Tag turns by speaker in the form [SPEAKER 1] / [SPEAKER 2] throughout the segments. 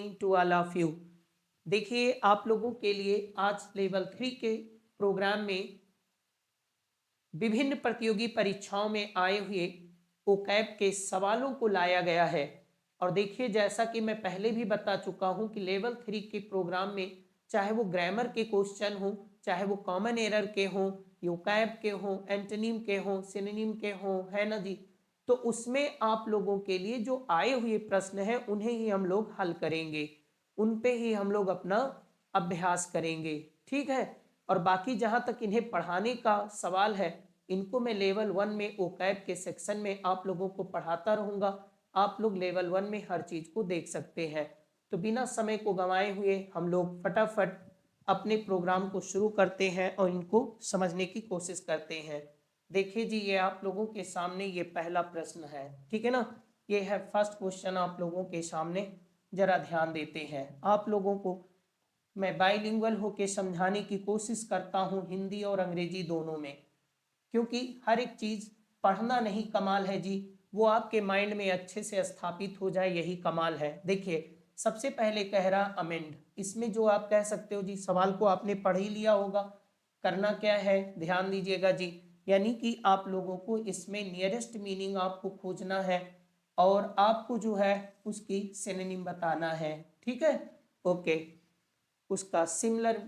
[SPEAKER 1] Evening to all of you. देखिए, आप लोगों के लिए आज लेवल 3 के प्रोग्राम में विभिन्न प्रतियोगी परीक्षाओं में आए हुए ओकैब के सवालों को लाया गया है। और देखिए, जैसा कि मैं पहले भी बता चुका हूं कि लेवल 3 के प्रोग्राम में चाहे वो ग्रामर के क्वेश्चन हो, चाहे वो कॉमन एरर के हों, ओकैब के हों, एंटोनिम के हों, सिनोनिम के हों, है ना जी, तो उसमें आप लोगों के लिए जो आए हुए प्रश्न हैं उन्हें ही हम लोग हल करेंगे, उन पे ही हम लोग अपना अभ्यास करेंगे। ठीक है। और बाकी जहां तक इन्हें पढ़ाने का सवाल है, इनको मैं लेवल 1 में ओकैब के सेक्शन में आप लोगों को पढ़ाता रहूंगा। आप लोग लेवल 1 में हर चीज को देख सकते हैं। तो बिना समय को गंवाए हुए हम लोग फटाफट अपने प्रोग्राम को शुरू करते हैं और इनको समझने की कोशिश करते हैं। देखिए जी, ये आप लोगों के सामने ये पहला प्रश्न है, ठीक है ना। ये है फर्स्ट क्वेश्चन आप लोगों के सामने। जरा ध्यान देते हैं। आप लोगों को मैं बाइलिंगुअल होके समझाने की कोशिश करता हूँ, हिंदी और अंग्रेजी दोनों में, क्योंकि हर एक चीज पढ़ना नहीं कमाल है जी, वो आपके माइंड में अच्छे से स्थापित हो जाए, यही कमाल है। देखिए, सबसे पहले कह रहा अमेंड। इसमें जो आप कह सकते हो जी, सवाल को आपने पढ़ ही लिया होगा। करना क्या है, ध्यान दीजिएगा जी। यानी कि आप लोगों को इसमें नियरेस्ट मीनिंग आपको खोजना है और आपको जो है उसकी सिनोनिम बताना है। ठीक है, ओके। उसका सिमिलर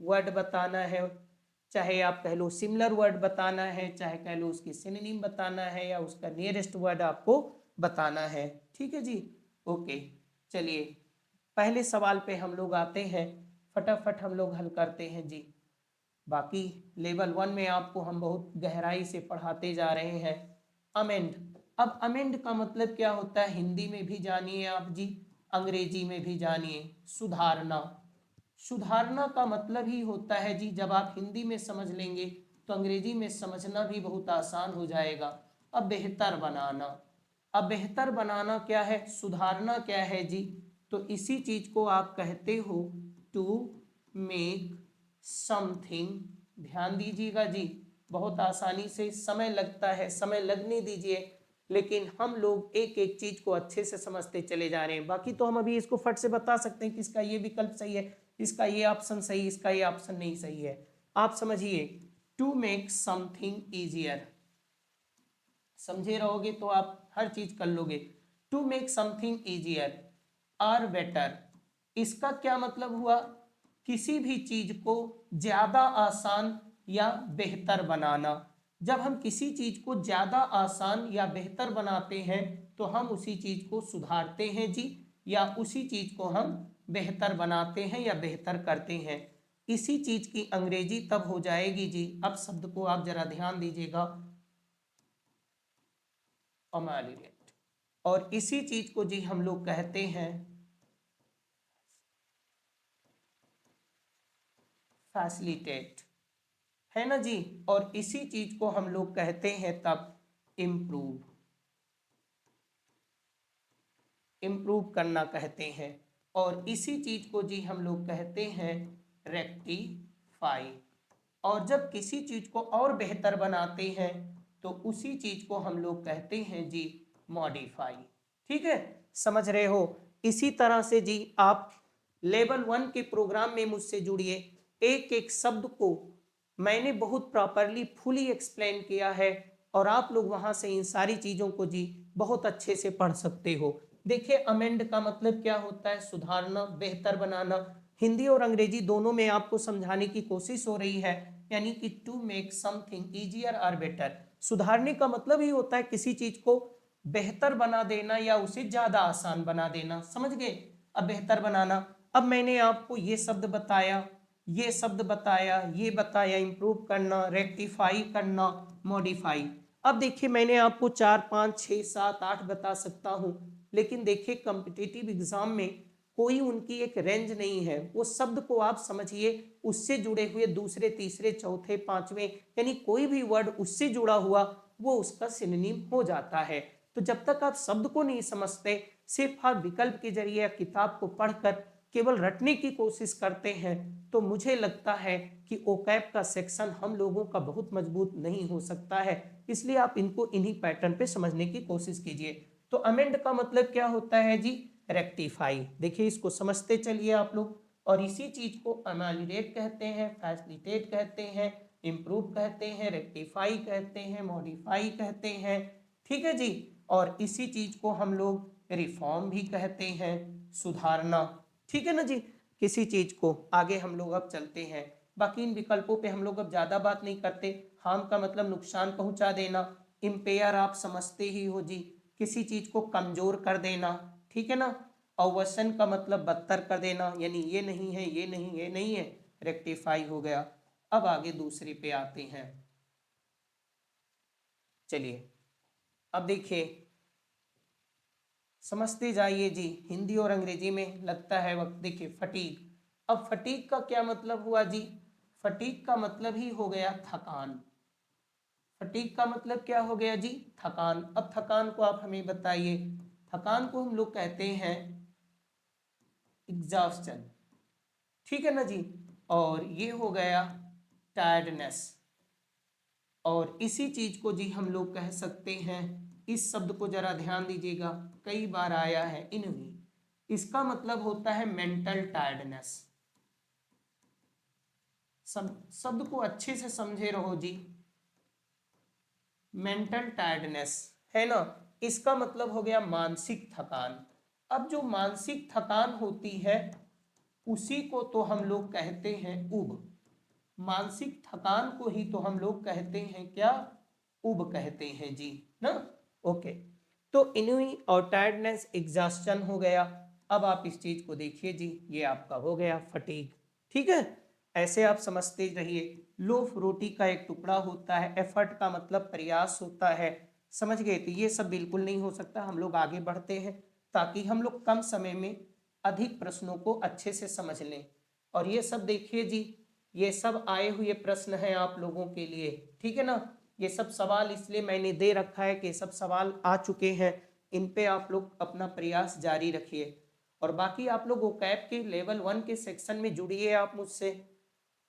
[SPEAKER 1] वर्ड बताना है, चाहे आप कह लो सिमिलर वर्ड बताना है, चाहे कह लो उसकी सिनोनिम बताना है, या उसका नियरेस्ट वर्ड आपको बताना है। ठीक है जी, ओके। चलिए, पहले सवाल पे हम लोग आते हैं, फटाफट हम लोग हल करते हैं जी। बाकी लेवल 1 में आपको हम बहुत गहराई से पढ़ाते जा रहे हैं। अमेंड। अब अमेंड का मतलब क्या होता है, हिंदी में भी जानिए आप जी, अंग्रेजी में भी जानिए। सुधारना। सुधारना का मतलब ही होता है जी, जब आप हिंदी में समझ लेंगे तो अंग्रेजी में समझना भी बहुत आसान हो जाएगा। अब बेहतर बनाना। अब बेहतर बनाना क्या है, सुधारना क्या है जी, तो इसी चीज को आप कहते हो टू मेक समथिंग। ध्यान दीजिएगा जी, बहुत आसानी से, समय लगता है, समय लगने दीजिए, लेकिन हम लोग एक एक चीज को अच्छे से समझते चले जा रहे हैं। बाकी तो हम अभी इसको फट से बता सकते हैं कि इसका ये विकल्प सही है, इसका ये ऑप्शन सही, इसका ये ऑप्शन नहीं सही है। आप समझिए, टू मेक समथिंग इजियर। समझे रहोगे तो आप हर चीज कर लोगे। To make something easier or better, इसका क्या मतलब हुआ, किसी भी चीज को ज्यादा आसान या बेहतर बनाना। जब हम किसी चीज को ज्यादा आसान या बेहतर बनाते हैं तो हम उसी चीज को सुधारते हैं जी, या उसी चीज को हम बेहतर बनाते हैं या बेहतर करते हैं। इसी चीज की अंग्रेजी तब हो जाएगी जी, अब शब्द को आप जरा ध्यान दीजिएगा, अमेलियरेट। और इसी चीज को जी हम लोग कहते हैं फैसिलिटेट, है ना जी। और इसी चीज को हम लोग कहते हैं तब इम्प्रूव। इम्प्रूव करना कहते हैं। और इसी चीज को जी हम लोग कहते हैं रेक्टिफाई। और जब किसी चीज को और बेहतर बनाते हैं तो उसी चीज को हम लोग कहते हैं जी मॉडिफाई। ठीक है, समझ रहे हो। इसी तरह से जी आप लेवल 1 के प्रोग्राम में मुझसे जुड़िए। एक एक शब्द को मैंने बहुत प्रॉपरली फुली एक्सप्लेन किया है और आप लोग वहां से इन सारी चीजों को जी बहुत अच्छे से पढ़ सकते हो। देखिए, अमेंड का मतलब क्या होता है, सुधारना, बेहतर बनाना। हिंदी और अंग्रेजी दोनों में आपको समझाने की कोशिश हो रही है, यानी कि टू मेक समथिंग इजियर और बेटर। सुधारने का मतलब ही होता है किसी चीज को बेहतर बना देना या उसे ज्यादा आसान बना देना, समझ गए। अब बेहतर बनाना, अब मैंने आपको ये शब्द बताया, ये शब्द बताया, ये बताया, इंप्रूव करना, रेक्टिफाई करना, मॉडिफाई। अब देखिए, मैंने आपको 4 5 6 7 8 बता सकता हूं, लेकिन देखिए कॉम्पिटिटिव एग्जाम में कोई उनकी एक रेंज नहीं है। वो शब्द को आप समझिए, उससे जुड़े हुए दूसरे तीसरे चौथे पांचवें, यानी कोई भी वर्ड उससे जुड़ा हुआ वो उसका सिनोनिम हो जाता है। तो जब तक आप शब्द को नहीं समझते, सिर्फ आप विकल्प के जरिए किताब को पढ़कर केवल रटने की कोशिश करते हैं, तो मुझे लगता है कि ओकैब का सेक्शन हम लोगों का बहुत मजबूत नहीं हो सकता है। इसलिए आप इनको इन्हीं पैटर्न पे समझने की कोशिश कीजिए। तो अमेंड का मतलब क्या होता है जी, रेक्टिफाई। देखिए इसको समझते चलिए आप लोग। और इसी चीज को अमेलियरेट कहते हैं, फैसिलिटेट कहते हैं, इम्प्रूव कहते हैं, रेक्टिफाई कहते हैं, मॉडिफाई कहते हैं। ठीक है जी। और इसी चीज को हम लोग रिफॉर्म भी कहते हैं, सुधारना। ठीक है ना जी। किसी चीज को आगे हम लोग अब चलते हैं। बाकी इन विकल्पों पे हम लोग अब ज्यादा बात नहीं करते। हार्म का मतलब नुकसान पहुंचा देना, इम्पेयर आप समझते ही हो जी, किसी चीज को कमजोर कर देना। ठीक है ना। अवसन का मतलब बदतर कर देना, यानी ये नहीं है, ये नहीं, ये नहीं है, रेक्टिफाई हो गया। अब आगे दूसरे पे आते हैं। चलिए अब देखिए, समझते जाइए जी। हिंदी और अंग्रेजी में लगता है वक्त। देखिए फटीग। अब फटीग का क्या मतलब हुआ जी? फटीग का मतलब ही हो गया थकान। फटीग का मतलब क्या हो गया जी? थकान। अब थकान को आप हमें बताइए। थकान को हम लोग कहते हैं एग्जॉस्टन। ठीक है ना जी। और ये हो गया टायर्डनेस। और इसी चीज को जी हम लोग कह सकते हैं, इस शब्द को जरा ध्यान दीजिएगा, कई बार आया है इनवी। इसका मतलब होता है मेंटल टायर्डनेस। शब्द को अच्छे से समझे रहो जी। मेंटल टायर्डनेस है ना, इसका मतलब हो गया मानसिक थकान। अब जो मानसिक थकान होती है उसी को तो हम लोग कहते हैं ऊब। मानसिक थकान को ही तो हम लोग कहते हैं क्या? ऊब कहते हैं जी ना। ओके। तो इनवी और टायर्डनेस एग्जॉस्टन हो गया। अब आप इस चीज को देखिए जी, ये आपका हो गया फटीग। ठीक है। ऐसे आप समझते रहिए। लोफ रोटी का एक टुकड़ा होता है, एफर्ट का मतलब प्रयास होता है। समझ गए? तो ये सब बिल्कुल नहीं हो सकता। हम लोग आगे बढ़ते हैं ताकि हम लोग कम समय में अधिक प्रश्नों को अच्छे से समझ लें। और ये सब देखिए जी, ये सब आए हुए प्रश्न हैं आप लोगों के लिए। ठीक है ना। ये सब सवाल इसलिए मैंने दे रखा है कि सब सवाल आ चुके हैं। इन पे आप लोग अपना प्रयास जारी रखिए। और बाकी आप लोग वोकैब के लेवल 1 के सेक्शन में जुड़िए आप मुझसे।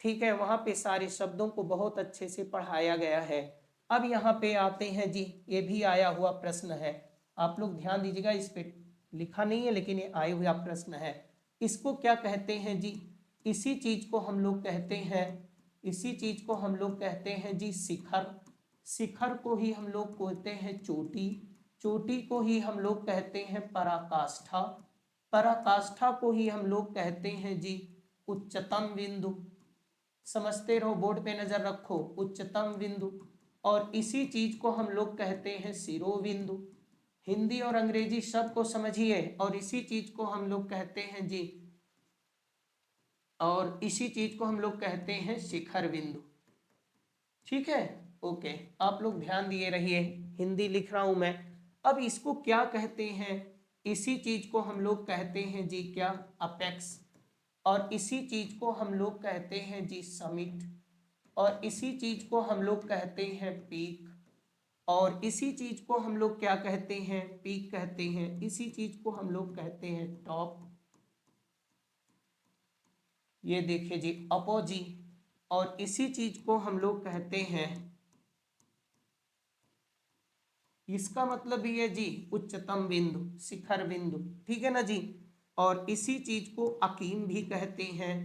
[SPEAKER 1] ठीक है। वहाँ पे सारे शब्दों को बहुत अच्छे से पढ़ाया गया है। अब यहाँ पे आते हैं जी, ये भी आया हुआ प्रश्न है। आप लोग ध्यान दीजिएगा, इस पे लिखा नहीं है लेकिन ये आया हुआ प्रश्न है। इसको क्या कहते हैं जी? इसी चीज को हम लोग कहते हैं, इसी चीज को हम लोग कहते हैं जी शिखर। शिखर को ही हम लोग कहते हैं चोटी। चोटी को ही हम लोग कहते हैं पराकाष्ठा। पराकाष्ठा को ही हम लोग कहते हैं जी उच्चतम बिंदु। समझते रहो, बोर्ड पे नजर रखो, उच्चतम बिंदु। और इसी चीज को हम लोग कहते हैं शिरोबिंदु। हिंदी और अंग्रेजी शब्द को समझिए। और इसी चीज को हम लोग कहते हैं जी, और इसी चीज को हम लोग कहते हैं शिखर बिंदु। ठीक है। ओके। आप लोग ध्यान दिए रहिए, हिंदी लिख रहा हूं मैं। अब इसको क्या कहते हैं? इसी चीज को हम लोग कहते हैं जी क्या? अपेक्स। और इसी चीज को हम लोग कहते हैं जी समिट। और इसी चीज को हम लोग कहते हैं पीक। और इसी चीज को हम लोग क्या कहते हैं? पीक कहते हैं। इसी चीज को हम लोग कहते हैं टॉप। ये देखिए जी अपोजी। और इसी चीज को हम लोग कहते हैं, इसका मतलब भी है जी उच्चतम बिंदु, शिखर बिंदु। ठीक है ना जी। और इसी चीज को अकीम भी कहते हैं।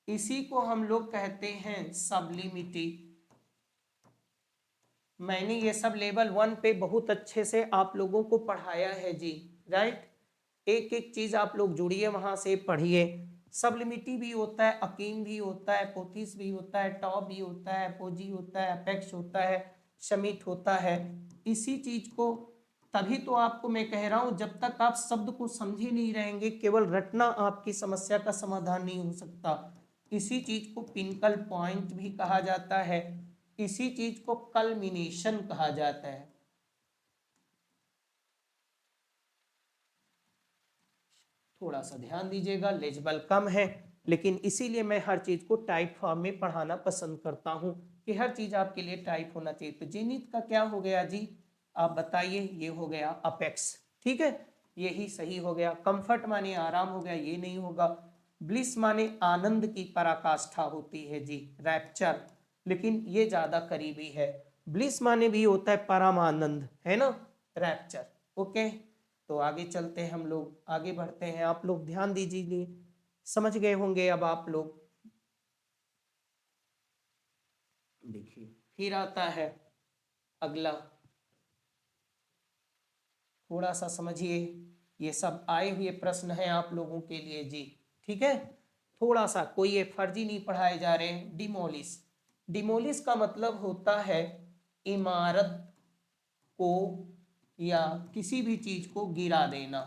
[SPEAKER 1] इसी को हम लोग कहते हैं सबलिमिटी। मैंने ये सब लेवल 1 पे बहुत अच्छे से आप लोगों को पढ़ाया है जी। राइट। एक एक चीज आप लोग जुड़िए, वहां से पढ़िए। सबलिमिटी भी होता है, अकीम भी होता है, पोथिस भी होता है, टॉप भी होता है, अपोजी होता है, अपेक्स होता है, समिट होता है। इसी चीज को तभी तो आपको मैं कह रहा हूं, जब तक आप शब्द को समझे नहीं रहेंगे, केवल रटना आपकी समस्या का समाधान नहीं हो सकता। इसी चीज को पिनकल पॉइंट भी कहा जाता है। इसी चीज को कल्मिनेशन कहा जाता है। थोड़ा सा ध्यान दीजिएगा, लेजबल कम है, लेकिन इसीलिए मैं हर चीज को टाइप फॉर्म में पढ़ाना पसंद करता हूं कि हर चीज आपके लिए टाइप होना चाहिए। तो जेनिथ का क्या हो गया जी? आप बताइए। ये हो गया अपेक्स। ठीक है। यही सही हो गया। कंफर्ट माने आराम हो गया, ये नहीं होगा। ब्लिस माने आनंद की पराकाष्ठा होती है जी, रैप्चर, लेकिन ये ज्यादा करीबी है। ब्लिस माने भी होता है परम आनंद, है ना, रैप्चर। ओके। तो आगे चलते हैं, हम लोग आगे बढ़ते हैं। आप लोग ध्यान दीजिए, समझ गए होंगे अब आप लोग। देखिए फिर आता है अगला, थोड़ा सा समझिए, ये सब आए हुए प्रश्न हैं आप लोगों के लिए जी, ठीक है। थोड़ा सा कोई ये फर्जी नहीं पढ़ाए जा रहे हैं। डिमोलिश, डिमोलिश का मतलब होता है इमारत को या किसी भी चीज को गिरा देना।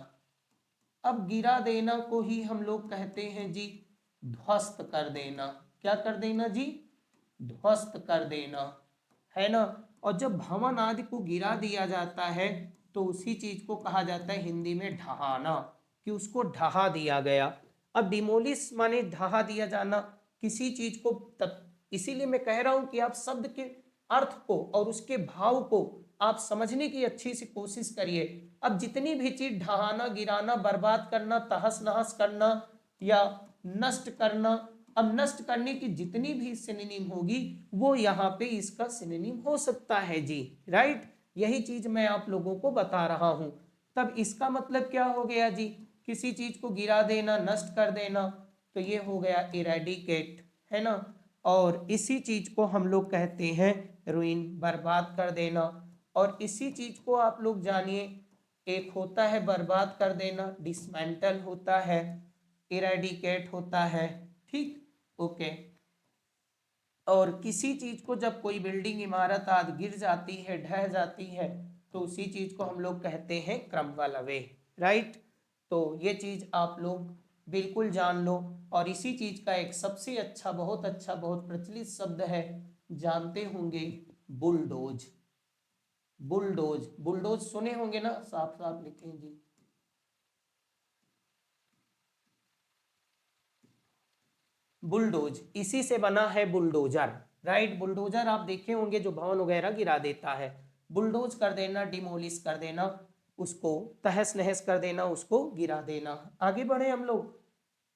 [SPEAKER 1] अब गिरा देना को ही हम लोग कहते हैं जी ध्वस्त कर देना। क्या कर देना जी? ध्वस्त कर देना, है ना। और जब भवन आदि को गिरा दिया जाता है तो उसी चीज को कहा जाता है हिंदी में ढहाना, कि उसको ढहा दिया गया। अब डिमोलिश माने ढहा दिया जाना किसी चीज को। तब इसीलिए मैं कह रहा हूं कि आप शब्द के अर्थ को और उसके भाव को आप समझने की अच्छी सी कोशिश करिए। अब जितनी भी चीज ढहाना, गिराना, बर्बाद करना, तहस नहस करना या नष्ट करना, अब नष्ट करने की जितनी भी सिनोनिम होगी वो यहाँ पे इसका सिनोनिम हो सकता है जी, राइट। यही चीज मैं आप लोगों को बता रहा हूं। तब इसका मतलब क्या हो गया जी? किसी चीज को गिरा देना, नष्ट कर देना, तो ये हो गया इरेडिकेट, है ना। और इसी चीज को हम लोग कहते हैं रुइन, बर्बाद कर देना। और इसी चीज को आप लोग जानिए, एक होता है बर्बाद कर देना, डिसमेंटल होता है, इरेडिकेट होता है, ठीक, ओके। और किसी चीज को जब कोई बिल्डिंग, इमारत आदि गिर जाती है, ढह जाती है, तो उसी चीज को हम लोग कहते हैं क्रमवाल अवे, राइट। तो ये चीज आप लोग बिल्कुल जान लो। और इसी चीज का एक सबसे अच्छा, बहुत प्रचलित शब्द है, जानते होंगे, बुलडोज। बुलडोज, बुलडोज सुने होंगे ना, साफ साफ लिखें जी। बुलडोज, इसी से बना है बुलडोजर, राइट। बुलडोजर आप देखे होंगे जो भवन वगैरह गिरा देता है। बुलडोज कर देना, डिमोलिश कर देना, उसको तहस नहस कर देना, उसको गिरा देना। आगे बढ़े हम लोग,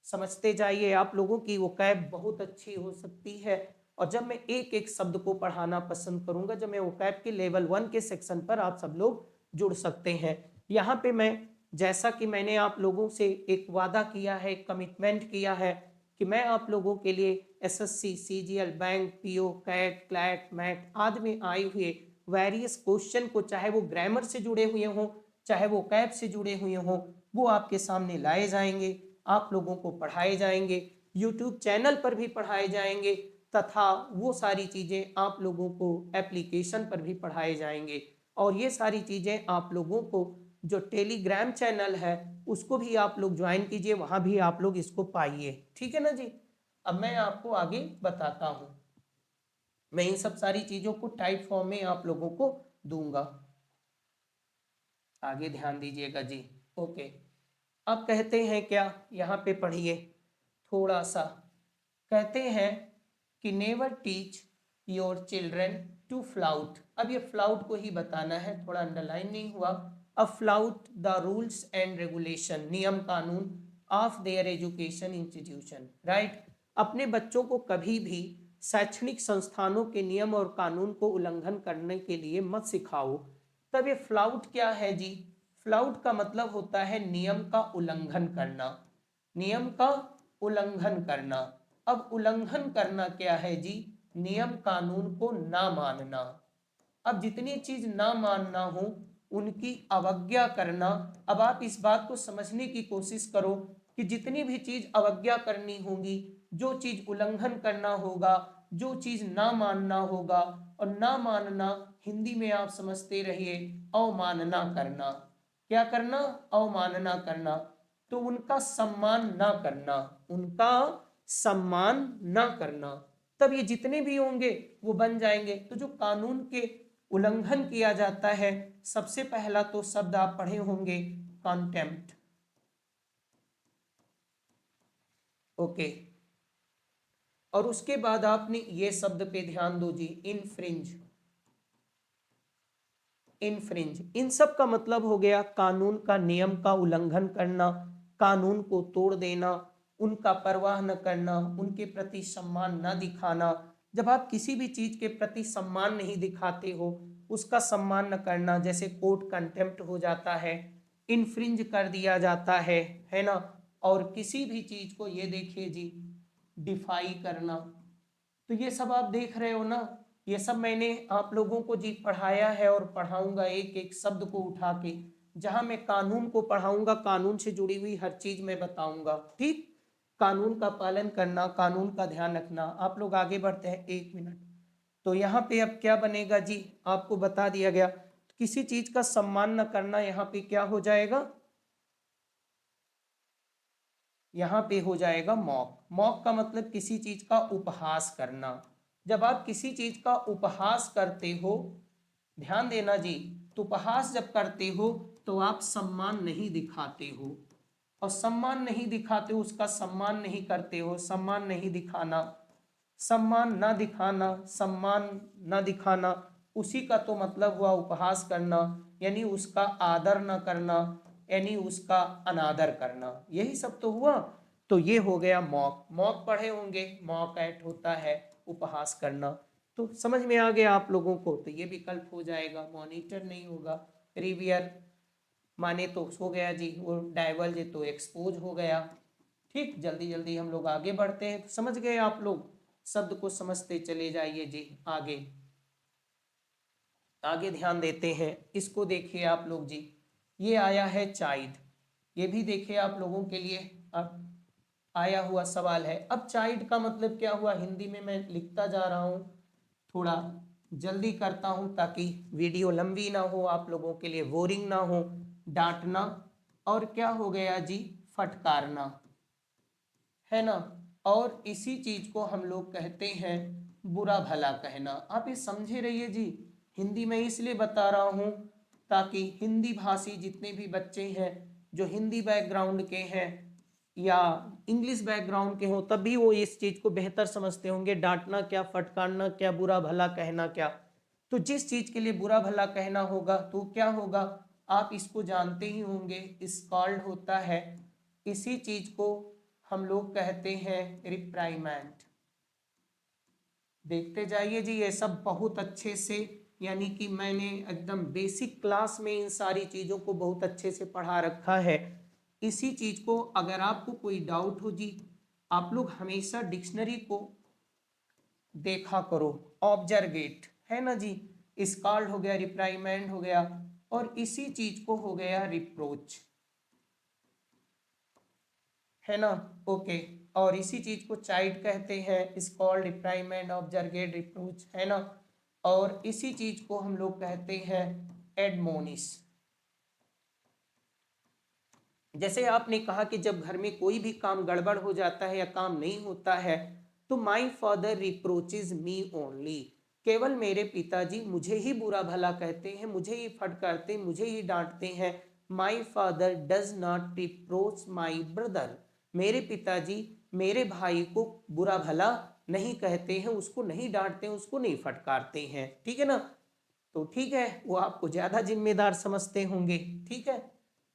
[SPEAKER 1] समझते जाइए। आप लोगों की वो कैब बहुत अच्छी हो सकती है। और जब मैं एक एक शब्द को पढ़ाना पसंद करूंगा, जब मैं वो कैब के लेवल 1 के सेक्शन पर, आप सब लोग जुड़ सकते हैं। यहाँ पे मैं, जैसा कि मैंने आप लोगों से एक वादा किया है, कमिटमेंट किया है कि मैं आप लोगों के लिए SSC, CGL, bank, PO, CAT, CLAT, MAT आदि में आए हुए वेरियस क्वेश्चन को, चाहे वो ग्रामर से जुड़े हुए हों, चाहे वो कैब से जुड़े हुए हों, वो आपके सामने लाए जाएंगे, आप लोगों को पढ़ाए जाएंगे, यूट्यूब चैनल पर भी पढ़ाए जाएंगे, तथा वो सारी चीज़ें आप लोगों को एप्लीकेशन पर भी पढ़ाए जाएंगे। और ये सारी चीज़ें आप लोगों को जो टेलीग्राम चैनल है उसको भी आप लोग ज्वाइन कीजिए, वहाँ भी आप लोग इसको पाइए, ठीक है ना जी। अब मैं आपको आगे बताता हूँ, मैं इन सब सारी चीज़ों को टाइप फॉर्म में आप लोगों को दूंगा, आगे ध्यान दीजिएगा जी, ओके। अब कहते हैं क्या, यहाँ पे पढ़िए थोड़ा सा, कहते हैं कि never teach your children to flout. अब ये फ्लाउट को ही बताना है, थोड़ा अंडरलाइन नहीं हुआ। अब flout the rules and regulation, नियम कानून of their education institution, right. अपने बच्चों को कभी भी शैक्षणिक संस्थानों के नियम और कानून को उल्लंघन करने के लिए मत सिखाओ। तब ये फ्लाउट क्या है जी? फ्लाउट का मतलब होता है नियम का उल्लंघन करना, नियम का उल्लंघन करना। अब उल्लंघन करना क्या है जी? नियम कानून को ना मानना। अब जितनी चीज ना मानना हो उनकी अवज्ञा करना। अब आप इस बात को समझने की कोशिश करो कि जितनी भी चीज अवज्ञा करनी होगी, जो चीज उल्लंघन करना होगा, जो चीज ना मानना होगा, और ना मानना हिंदी में आप समझते रहिए अवमानना करना। क्या करना? अवमानना करना। तो उनका सम्मान ना करना, उनका सम्मान ना करना। तब ये जितने भी होंगे वो बन जाएंगे। तो जो कानून के उल्लंघन किया जाता है, सबसे पहला तो शब्द आप पढ़े होंगे कॉन्टेम्प्ट, ओके। और उसके बाद आपने ये शब्द पे ध्यान दो जी, इनफ्रिंज। इनफ्रिंज, इन सब का मतलब हो गया कानून का, नियम का उल्लंघन करना, कानून को तोड़ देना, उनका परवाह न करना, उनके प्रति सम्मान न दिखाना। जब आप किसी भी चीज के प्रति सम्मान नहीं दिखाते हो, उसका सम्मान न करना, जैसे कोर्ट कंटेम्प्ट हो जाता है, इन्फ्रिंज कर दिया जाता है ना। और किसी भी चीज को, ये देखिए जी, डिफाई करना, तो ये सब आप देख रहे हो ना, ये सब मैंने आप लोगों को जी पढ़ाया है और पढ़ाऊंगा एक एक शब्द को उठा के। जहां मैं कानून को पढ़ाऊंगा, कानून से जुड़ी हुई हर चीज मैं बताऊंगा, ठीक। कानून का पालन करना, कानून का ध्यान रखना। आप लोग आगे बढ़ते हैं, 1 मिनट। तो यहाँ पे अब क्या बनेगा जी, आपको बता दिया गया, किसी चीज का सम्मान न करना, यहाँ पे क्या हो जाएगा, यहाँ पे हो जाएगा मॉक। मॉक का मतलब किसी चीज का उपहास करना। जब आप किसी चीज का उपहास करते हो, ध्यान देना जी, तो उपहास जब करते हो तो आप सम्मान नहीं दिखाते हो, और सम्मान नहीं दिखाते हो, उसका सम्मान नहीं करते हो। सम्मान नहीं दिखाना, सम्मान ना दिखाना, सम्मान ना दिखाना, उसी का तो मतलब हुआ उपहास करना, यानी उसका आदर न करना, यानी उसका अनादर करना, यही सब तो हुआ। तो ये हो गया मॉक। मॉक पढ़े होंगे, मॉक एट होता है उपहास करना। तो समझ में आ गया आप लोगों को, तो ये विकल्प हो जाएगा, मॉनिटर नहीं होगा। रिवियर माने तो हो गया जी, वो डाइवर्ज तो एक्सपोज हो गया। ठीक, जल्दी जल्दी हम लोग आगे बढ़ते हैं। तो समझ गए आप लोग, शब्द को समझते चले जाइए जी। आगे आगे ध्यान देते हैं, इसको देखिए आप लोग जी, ये आया है चाइल्ड। ये भी देखिए आप लोगों के लिए अब आया हुआ सवाल है। अब चाइल्ड का मतलब क्या हुआ, हिंदी में मैं लिखता जा रहा हूँ, थोड़ा जल्दी करता हूँ ताकि वीडियो लंबी ना हो, आप लोगों के लिए बोरिंग ना हो। डांटना, और क्या हो गया जी, फटकारना, है ना। और इसी चीज को हम लोग कहते हैं बुरा भला कहना। आप ये समझे रहिए जी, हिंदी में इसलिए बता रहा हूं ताकि हिंदी भाषी जितने भी बच्चे हैं, जो हिंदी बैकग्राउंड के हैं या इंग्लिश बैकग्राउंड के हो, तब भी वो इस चीज को बेहतर समझते होंगे। डांटना क्या, फटकारना क्या, बुरा भला कहना क्या। तो जिस चीज के लिए बुरा भला कहना होगा तो क्या होगा, आप इसको जानते ही होंगे, स्कॉल्ड होता है। इसी चीज को हम लोग कहते हैं रिप्राइमेंट। देखते जाइए जी, ये सब बहुत अच्छे से, यानी कि मैंने एकदम बेसिक क्लास में इन सारी चीजों को बहुत अच्छे से पढ़ा रखा है। इसी चीज को अगर आपको कोई डाउट हो जी, आप लोग हमेशा डिक्शनरी को देखा करो। ऑब्जर्वेट है ना जी, स्कॉल्ड हो गया, रिप्राइमेंड हो गया, और इसी चीज को हो गया रिप्रोच, है ना। ओके, और इसी चीज को चाइल्ड कहते हैं, स्कॉल्ड, रिप्राइमेंड, ऑब्जर्गेट, रिप्रोच, है ना। और इसी चीज को हम लोग कहते हैं एडमोनिश। जैसे आपने कहा कि जब घर में कोई भी काम गड़बड़ हो जाता है या काम नहीं होता है, तो माई फादर रिप्रोचेज मी ओनली, केवल मेरे पिताजी मुझे ही बुरा भला कहते हैं, मुझे ही फटकारते हैं, मुझे ही डांटते हैं। My father does not reproach my brother, मेरे पिताजी मेरे भाई को बुरा भला नहीं कहते हैं, उसको नहीं डांटते हैं, उसको नहीं फटकारते हैं, ठीक है ना। तो ठीक है, वो आपको ज्यादा जिम्मेदार समझते होंगे, ठीक है।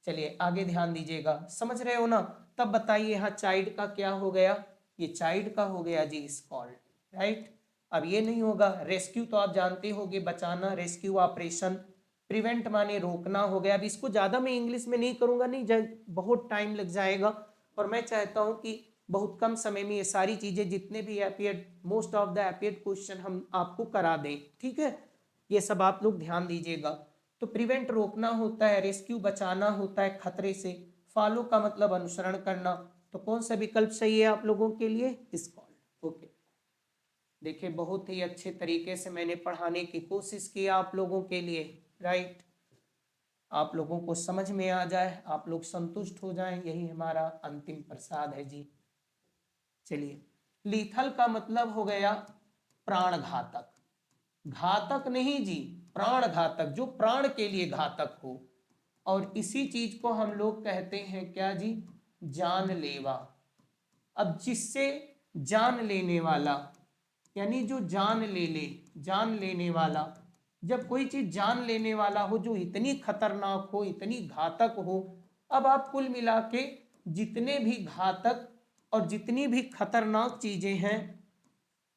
[SPEAKER 1] चलिए आगे ध्यान दीजिएगा, समझ रहे हो ना। तब बताइए यहाँ चाइल्ड का क्या हो गया, ये चाइल्ड का हो गया जी स्कॉल्ड, राइट। अब ये नहीं होगा, रेस्क्यू तो आप जानते होंगे, बचाना, रेस्क्यू ऑपरेशन। प्रिवेंट माने रोकना हो गया। अब इसको ज्यादा मैं इंग्लिश में नहीं करूंगा, नहीं बहुत टाइम लग जाएगा, और मैं चाहता हूं कि बहुत कम समय में ये सारी चीजें, जितने भी एपियड, मोस्ट ऑफ द एपियड क्वेश्चन हम आपको करा दें, ठीक है। ये सब आप लोग ध्यान दीजिएगा। तो प्रिवेंट रोकना होता है, रेस्क्यू बचाना होता है खतरे से, फॉलो का मतलब अनुसरण करना। तो कौन सा विकल्प सही है आप लोगों के लिए, स्कॉल्ड। ओके, देखिए बहुत ही अच्छे तरीके से मैंने पढ़ाने की कोशिश की आप लोगों के लिए, राइट। आप लोगों को समझ में आ जाए, आप लोग संतुष्ट हो जाएं, यही हमारा अंतिम प्रसाद है जी। चलिए, लीथल का मतलब हो गया प्राण घातक। घातक नहीं जी, प्राण घातक, जो प्राण के लिए घातक हो। और इसी चीज को हम लोग कहते हैं क्या जी, जानलेवा। अब जिससे जान लेने वाला, यानी जो जान ले ले, जान लेने वाला। जब कोई चीज जान लेने वाला हो, जो इतनी खतरनाक हो, इतनी घातक हो। अब आप कुल मिला के जितने भी घातक और जितनी भी खतरनाक चीजें हैं,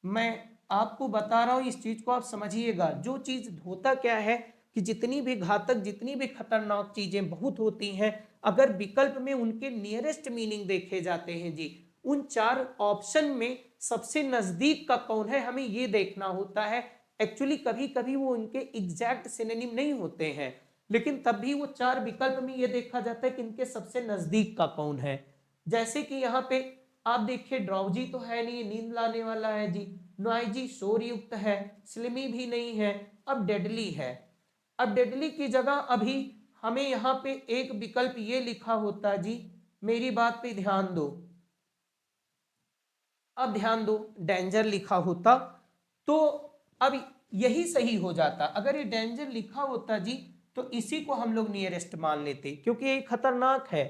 [SPEAKER 1] मैं आपको बता रहा हूं, इस चीज को आप समझिएगा। जो चीज होता क्या है कि जितनी भी घातक, जितनी भी खतरनाक चीजें बहुत होती हैं, अगर विकल्प में उनके नियरेस्ट मीनिंग देखे जाते हैं जी, उन 4 ऑप्शन में सबसे नजदीक का कौन है, हमें ये देखना होता है। एक्चुअली कभी कभी वो उनके एग्जैक्ट सिनोनिम नहीं होते हैं, लेकिन तब भी वो 4 विकल्प में ये देखा जाता है कि इनके सबसे नजदीक का कौन है। जैसे कि यहाँ पे आप देखिए, ड्राउजी तो है नहीं, नींद लाने वाला है जी। नॉइजी शोर युक्त है। स्लिमी भी नहीं है। अब डेडली है। अब डेडली की जगह अभी हमें यहाँ पे एक विकल्प ये लिखा होता जी, मेरी बात पे ध्यान दो, अब ध्यान दो, डेंजर लिखा होता तो अब यही सही हो जाता। अगर ये डेंजर लिखा होता जी तो इसी को हम लोग नियरेस्ट मान लेते, क्योंकि ये खतरनाक है।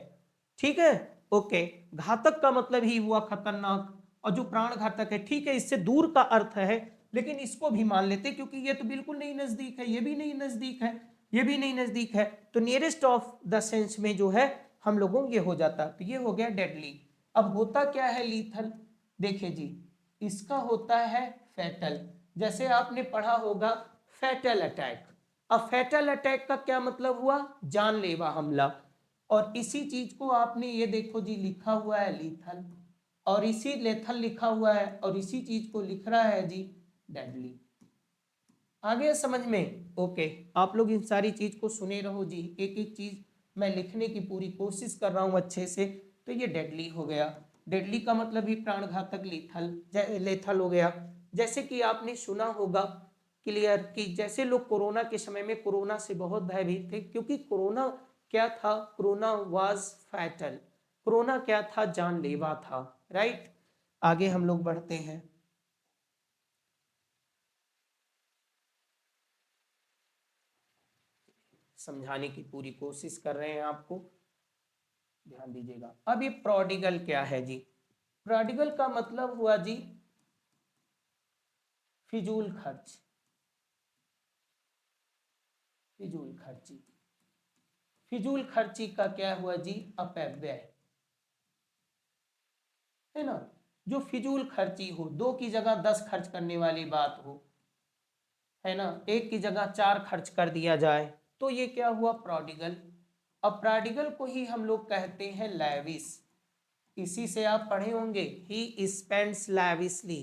[SPEAKER 1] ठीक है, ओके। घातक का मतलब ही हुआ खतरनाक, और जो प्राण घातक है, ठीक है, इससे दूर का अर्थ है, लेकिन इसको भी मान लेते क्योंकि ये तो बिल्कुल नहीं नजदीक है, ये भी नहीं नजदीक है, ये भी नहीं नजदीक है, तो नियरेस्ट ऑफ द सेंस में जो है हम लोगों ये हो जाता। तो ये हो गया डेडली। अब होता क्या है लीथल, देखिए जी, इसका होता है फैटल। जैसे आपने पढ़ा होगा फैटल अटैक। अब फैटल अटैक का क्या मतलब हुआ, जानलेवा हमला। और इसी चीज को आपने ये देखो जी लिखा हुआ है लीथल, और इसी लेथल लिखा हुआ है, और इसी चीज को लिख रहा है जी डेडली। आ गया समझ में? ओके, आप लोग इन सारी चीज को सुने रहो जी, एक एक चीज मैं लिखने की पूरी कोशिश कर रहा हूं अच्छे से। तो ये डेडली हो गया। डेडली का मतलब ही प्राणघातक, लीथल, लेथल हो गया। जैसे कि आपने सुना होगा क्लियर, कि जैसे लोग कोरोना के समय में कोरोना से बहुत भयभीत थे, क्योंकि कोरोना क्या था, कोरोना वाज फैटल। कोरोना क्या था, जानलेवा था। राइट, आगे हम लोग बढ़ते हैं। समझाने की पूरी कोशिश कर रहे हैं आपको, ध्यान दीजिएगा। अब ये प्रोडिगल क्या है जी, प्रोडिगल का मतलब हुआ जी फिजूल खर्च, फिजूल खर्ची। फिजूल खर्ची का क्या हुआ जी, अपव्यय, है ना। जो फिजूल खर्ची हो, 2 की जगह 10 खर्च करने वाली बात हो, है ना, 1 की जगह 4 खर्च कर दिया जाए, तो ये क्या हुआ, प्रोडिगल। अब प्रोडिगल को ही हम लोग कहते हैं लैविस। इसी से आप पढ़े होंगे, ही स्पेंड्स लैविसली,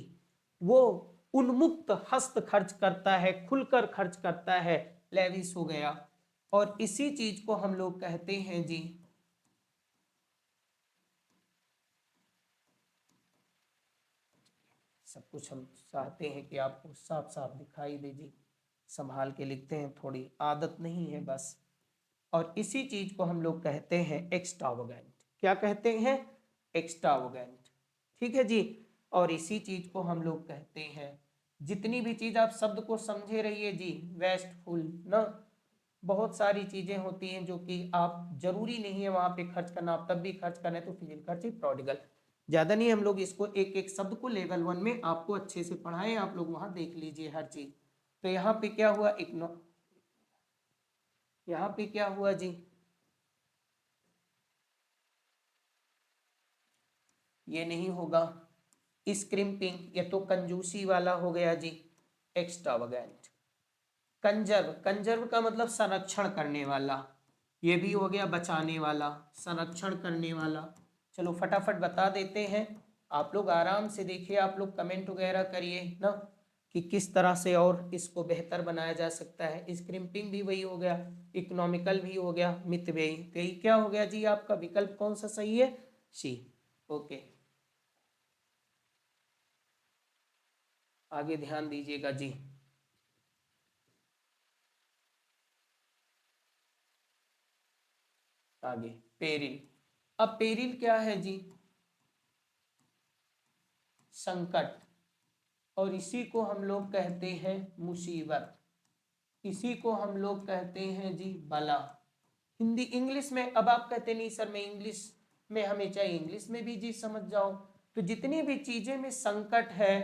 [SPEAKER 1] वो उन्मुक्त हस्त खर्च करता है, खुलकर खर्च करता है, लैविस हो गया। और इसी चीज को हम लोग कहते हैं जी, सब कुछ हम चाहते हैं कि आपको साफ साफ दिखाई दे जी, संभाल के लिखते हैं, थोड़ी आदत नहीं है बस। और इसी चीज को हम लोग कहते हैं एक्स्ट्रावगेंट। क्या कहते हैं, एक्स्ट्रावगेंट। ठीक है जी। और इसी चीज को हम लोग कहते हैं, जितनी भी चीज आप शब्द को समझे रहिए जी, वेस्टफुल ना, बहुत सारी चीजें होती हैं जो कि आप जरूरी नहीं है वहां पे खर्च करना, आप तब भी खर्च करना है तो फिजिकल खर्च ही, प्रोडिगल। ज्यादा नहीं, हम लोग इसको एक एक शब्द को लेवल 1 में आपको अच्छे से पढ़ाएं, आप लोग वहां देख लीजिए हर चीज। तो यहाँ पे क्या हुआ, यहाँ पे क्या हुआ जी, ये नहीं होगा, स्क्रिम्पिंग, ये तो कंजूसी वाला हो गया जी, एक्स्ट्रावगेंट। कंजर्व, कंजर्व का मतलब संरक्षण करने वाला, ये भी हो गया बचाने वाला, संरक्षण करने वाला। चलो फटाफट बता देते हैं, आप लोग आराम से देखिए, आप लोग कमेंट वगैरह करिए ना, कि किस तरह से और इसको बेहतर बनाया जा सकता है। स्क्रिम्पिंग भी वही हो गया, इकोनॉमिकल भी हो गया, मितव्ययी। तो यही क्या हो गया जी, आपका विकल्प कौन सा सही है, सी। ओके, आगे ध्यान दीजिएगा जी। आगे पेरिल। अब पेरिल क्या है जी, संकट, और इसी को हम लोग कहते हैं मुसीबत, इसी को हम लोग कहते हैं जी बला। हिंदी इंग्लिश में, अब आप कहते नहीं सर मैं इंग्लिश में, हमें चाहिए इंग्लिश में भी जी समझ जाओ। तो जितनी भी चीजें में संकट है,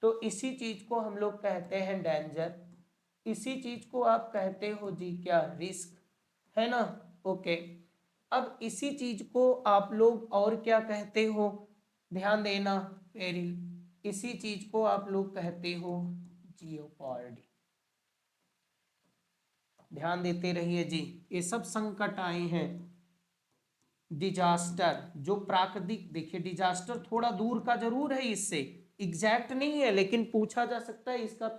[SPEAKER 1] तो इसी चीज को हम लोग कहते हैं डेंजर, इसी चीज को आप कहते हो जी क्या, रिस्क, है ना। ओके, अब इसी चीज को आप लोग और क्या कहते हो, ध्यान देना, पेरिल। इसी चीज को आप लोग कहते हो जियोपार्डी। ध्यान देते रहिए जी। ये सब संकट आए हैं। डिजास्टर, जो प्राकृतिक, देखिए डिजास्टर थोड़ा दूर का जरूर है, इससे एग्जैक्ट नहीं है, लेकिन पूछा जा सकता है इसका,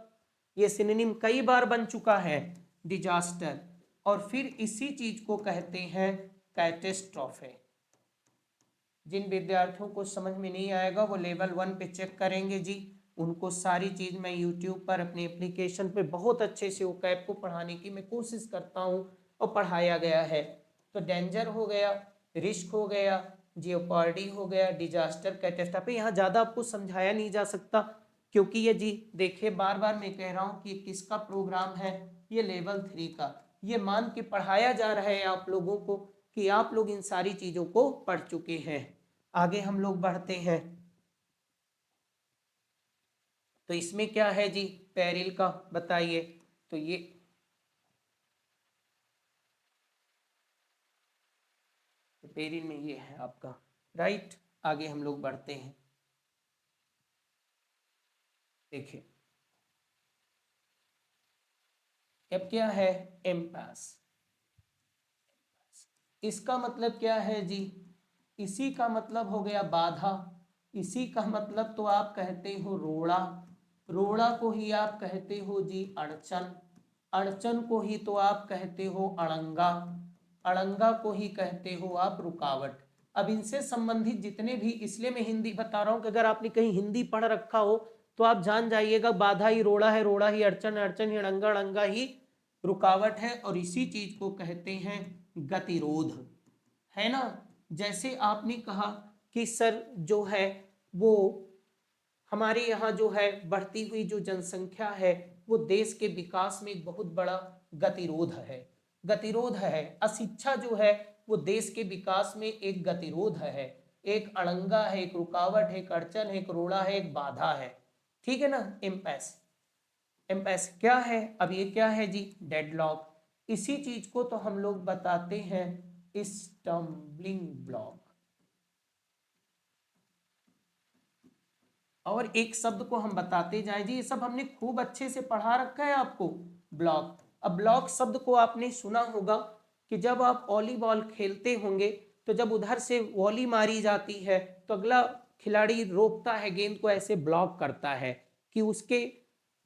[SPEAKER 1] ये सिनोनिम कई बार बन चुका है डिजास्टर। और फिर इसी चीज को कहते हैं कैटेस्ट्रॉफे। जिन विद्यार्थियों को समझ में नहीं आएगा वो लेवल 1 पे चेक करेंगे जी, उनको सारी चीज मैं यूट्यूब पर अपने एप्लीकेशन पे बहुत अच्छे से OCAP को पढ़ाने की मैं कोशिश करता हूँ और पढ़ाया गया है। तो डेंजर हो गया, रिस्क हो गया, जियोपार्डी हो गया, डिजास्टर, कैटेस्ट्रॉफे, यहाँ ज़्यादा आपको समझाया नहीं जा सकता, क्योंकि ये जी देखिए बार बार मैं कह रहा हूँ कि किसका प्रोग्राम है, ये लेवल 3 का। ये मान के पढ़ाया जा रहा है आप लोगों को कि आप लोग इन सारी चीज़ों को पढ़ चुके हैं। आगे हम लोग बढ़ते हैं। तो इसमें क्या है जी, पेरिल का बताइए। तो ये पेरिल में ये है आपका, राइट। आगे हम लोग बढ़ते हैं। देखिए अब क्या है, एम्पास। इसका मतलब क्या है जी, इसी का मतलब हो गया बाधा, इसी का मतलब तो आप कहते हो रोड़ा, रोड़ा को ही आप कहते हो जी अड़चन, अड़चन को ही तो आप कहते हो अड़ंगा, अड़ंगा को ही कहते हो आप रुकावट। अब इनसे संबंधित जितने भी, इसलिए मैं हिंदी बता रहा हूं कि अगर आपने कहीं हिंदी पढ़ रखा हो तो आप जान जाइएगा बाधा ही रोड़ा है, रोड़ा ही अड़चन, अड़चन ही अड़ंगा, अड़ंगा ही रुकावट है। और इसी चीज को कहते हैं गतिरोध, है ना। जैसे आपने कहा कि सर जो है वो हमारे यहाँ जो है बढ़ती हुई जो जनसंख्या है वो देश के विकास में एक बहुत बड़ा गतिरोध है, गतिरोध है। अशिक्षा जो है वो देश के विकास में एक गतिरोध है, एक अड़ंगा है, एक रुकावट है, एक अड़चन है, एक रोड़ा है, एक बाधा है। ठीक है ना। इम्पैस, इम्पैस क्या है, अब ये क्या है जी, डेडलॉक। इसी चीज को तो हम लोग बताते हैं स्टम्बलिंग ब्लॉक। और एक शब्द को हम बताते जाए जी, ये सब हमने खूब अच्छे से पढ़ा रखा है आपको, ब्लॉक। अब ब्लॉक शब्द को आपने सुना होगा कि जब आप वॉलीबॉल खेलते होंगे तो जब उधर से वॉली मारी जाती है तो अगला खिलाड़ी रोकता है गेंद को, ऐसे ब्लॉक करता है कि उसके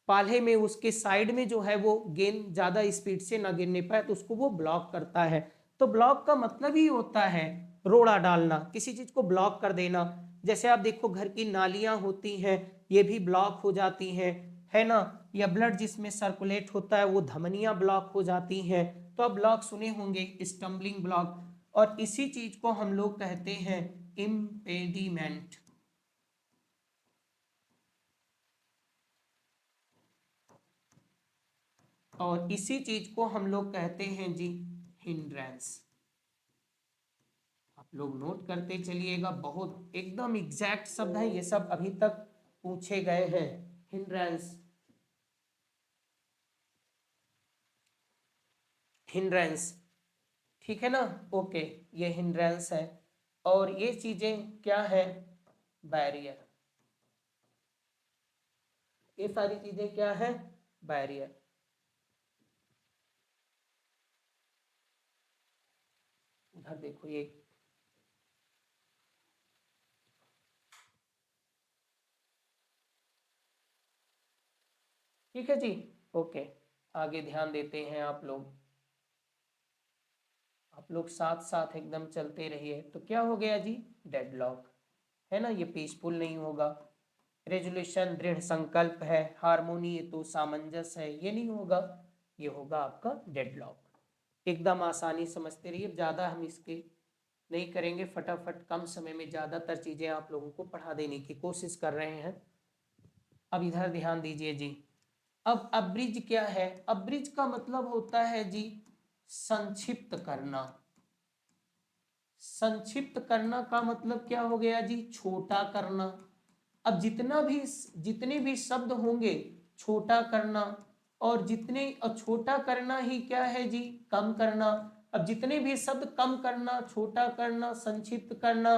[SPEAKER 1] पाले में, उसके साइड में जो है वो गेंद ज्यादा स्पीड से ना गिरने पाए, तो उसको वो ब्लॉक करता है। तो ब्लॉक का मतलब ही होता है रोड़ा डालना, किसी चीज को ब्लॉक कर देना। जैसे आप देखो घर की नालियां होती हैं, ये भी ब्लॉक हो जाती हैं, है ना। या ब्लड जिसमें सर्कुलेट होता है वो धमनियां ब्लॉक हो जाती हैं। तो आप ब्लॉक सुने होंगे, स्टम्बलिंग ब्लॉक। और इसी चीज को हम लोग कहते हैं इम्पेडिमेंट। और इसी चीज को हम लोग कहते हैं जी हिंड्रेंस। आप लोग नोट करते चलिएगा, बहुत एकदम एग्जैक्ट शब्द है ये सब, अभी तक पूछे गए हैं। हिंड्रेंस, हिंड्रेंस, ठीक है ना। ओके, ये हिंड्रेंस है। और ये चीजें क्या है, बैरियर। ये सारी चीजें क्या है, बैरियर। उधर देखो ये, ठीक है जी। ओके, आगे ध्यान देते हैं आप लोग, आप लोग साथ साथ एकदम चलते रहिए। तो क्या हो गया जी, डेडलॉक, है ना। ये पीसफुल नहीं होगा। रेजोल्यूशन दृढ़ संकल्प है, हारमोनी ये तो सामंजस्य है, ये नहीं होगा, ये होगा आपका डेडलॉक। एकदम आसानी समझते रहिए, ज़्यादा हम इसके नहीं करेंगे, फटाफट कम समय में ज़्यादातर चीज़ें आप लोगों को पढ़ा देने की कोशिश कर रहे हैं। अब इधर ध्यान दीजिए जी। अब अब्रिज क्या है, अब्रिज का मतलब होता है जी संक्षिप्त करना। संक्षिप्त करना का मतलब क्या हो गया जी, छोटा करना। अब जितने भी शब्द होंगे, छोटा करना, और जितने, और छोटा करना ही क्या है जी, कम करना। अब जितने भी शब्द कम करना, छोटा करना, संक्षिप्त करना,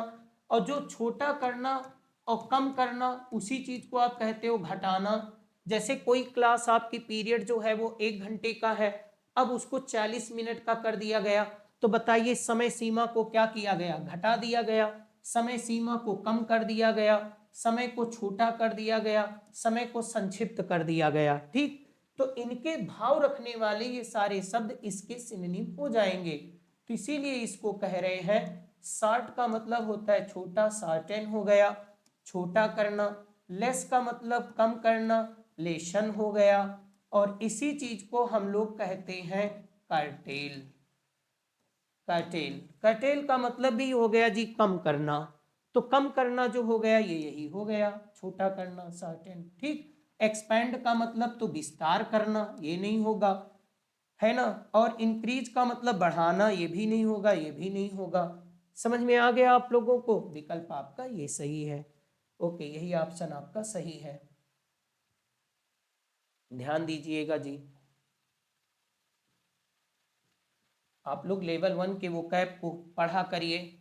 [SPEAKER 1] और जो छोटा करना और कम करना, उसी चीज को आप कहते हो घटाना। जैसे कोई क्लास आपकी पीरियड जो है वो 1 घंटे का है, अब उसको 40 मिनट का कर दिया गया, तो बताइए समय सीमा को क्या किया गया, घटा दिया गया, समय सीमा को कम कर दिया गया, समय को छोटा कर दिया गया, समय को संक्षिप्त कर दिया गया। ठीक, तो इनके भाव रखने वाले ये सारे शब्द इसके सिनोनिम हो जाएंगे। तो इसीलिए इसको कह रहे हैं शॉर्ट का मतलब होता है छोटा, शॉर्टेन हो गया, छोटा करना। लेस का मतलब कम करना, लेशन हो गया। और इसी चीज को हम लोग कहते हैं कर्टेल। कर्टेल, कर्टेल का मतलब भी हो गया जी कम करना। तो कम करना जो हो गया ये यही हो गया, छोटा करना, शॉर्टेन। ठीक, एक्सपैंड का मतलब तो विस्तार करना, ये नहीं होगा, है ना। और इंक्रीज का मतलब बढ़ाना, ये भी नहीं होगा, ये भी नहीं होगा। समझ में आ गया आप लोगों को? विकल्प आपका ये सही है। ओके, यही ऑप्शन आपका सही है, ध्यान दीजिएगा जी। आप लोग लेवल 1 के वोकैब को पढ़ा करिए,